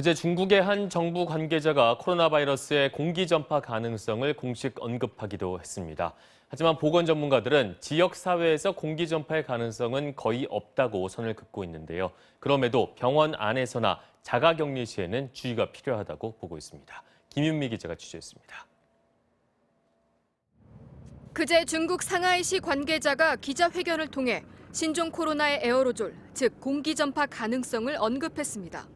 그제 중국의 한 정부 관계자가 코로나 바이러스의 공기 전파 가능성을 공식 언급하기도 했습니다. 하지만 보건 전문가들은 지역 사회에서 공기 전파의 가능성은 거의 없다고 선을 긋고 있는데요. 그럼에도 병원 안에서나 자가격리 시에는 주의가 필요하다고 보고 있습니다. 김윤미 기자가 취재했습니다. 그제 중국 상하이시 관계자가 기자회견을 통해 신종 코로나의 에어로졸, 즉 공기 전파 가능성을 언급했습니다.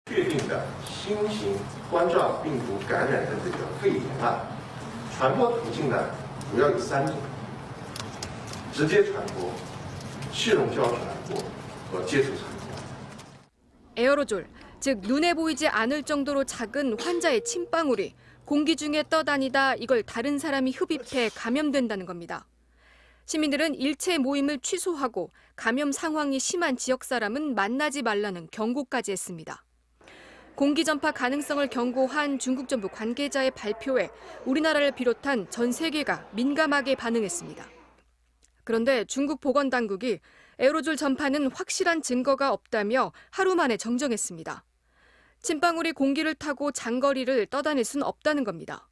确定的新型冠状病毒感染的这个肺炎啊，传播途径呢主要有3种：直接传播、气溶胶传播和接触传播。 에어로졸, 즉 눈에 보이지 않을 정도로 작은 환자의 침방울이 공기 중에 떠다니다 이걸 다른 사람이 흡입해 감염된다는 겁니다. 시민들은 일체 모임을 취소하고 감염 상황이 심한 지역 사람은 만나지 말라는 경고까지 했습니다. 공기 전파 가능성을 경고한 중국 정부 관계자의 발표에 우리나라를 비롯한 전 세계가 민감하게 반응했습니다. 그런데 중국 보건당국이 에어로졸 전파는 확실한 증거가 없다며 하루 만에 정정했습니다. 침방울이 공기를 타고 장거리를 떠다닐 수는 없다는 겁니다.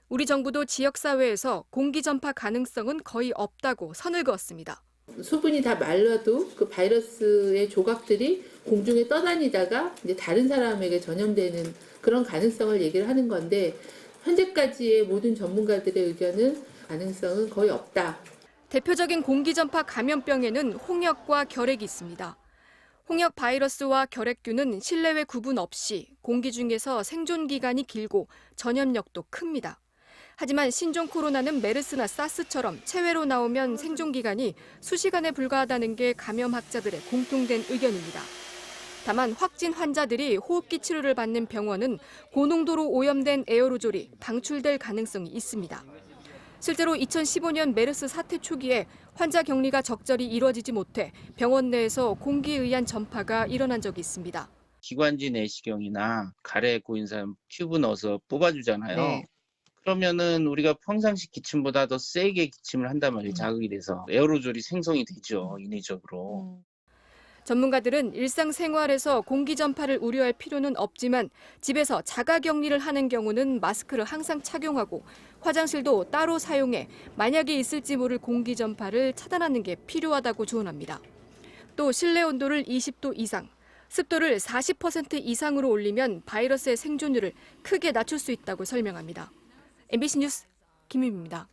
우리 정부도 지역사회에서 공기 전파 가능성은 거의 없다고 선을 그었습니다. 수분이 다 말라도 그 바이러스의 조각들이 공중에 떠다니다가 이제 다른 사람에게 전염되는 그런 가능성을 얘기를 하는 건데 현재까지의 모든 전문가들의 의견은 가능성은 거의 없다. 대표적인 공기 전파 감염병에는 홍역과 결핵이 있습니다. 홍역 바이러스와 결핵균은 실내외 구분 없이 공기 중에서 생존 기간이 길고 전염력도 큽니다. 하지만 신종 코로나는 메르스나 사스처럼 체외로 나오면 생존 기간이 수시간에 불과하다는 게 감염학자들의 공통된 의견입니다. 다만 확진 환자들이 호흡기 치료를 받는 병원은 고농도로 오염된 에어로졸이 방출될 가능성이 있습니다. 실제로 2015년 메르스 사태 초기에 환자 격리가 적절히 이루어지지 못해 병원 내에서 공기에 의한 전파가 일어난 적이 있습니다. 기관지 내시경이나 가래에 고인 사람 튜브 넣어서 뽑아주잖아요. 네. 그러면은 우리가 평상시 기침보다 더 세게 기침을 한단 말이에요. 자극이 돼서 에어로졸이 생성이 되죠. 인위적으로. 전문가들은 일상생활에서 공기 전파를 우려할 필요는 없지만 집에서 자가격리를 하는 경우는 마스크를 항상 착용하고 화장실도 따로 사용해 만약에 있을지 모를 공기 전파를 차단하는 게 필요하다고 조언합니다. 또 실내 온도를 20도 이상, 습도를 40% 이상으로 올리면 바이러스의 생존율을 크게 낮출 수 있다고 설명합니다. MBC 뉴스 김윤미입니다.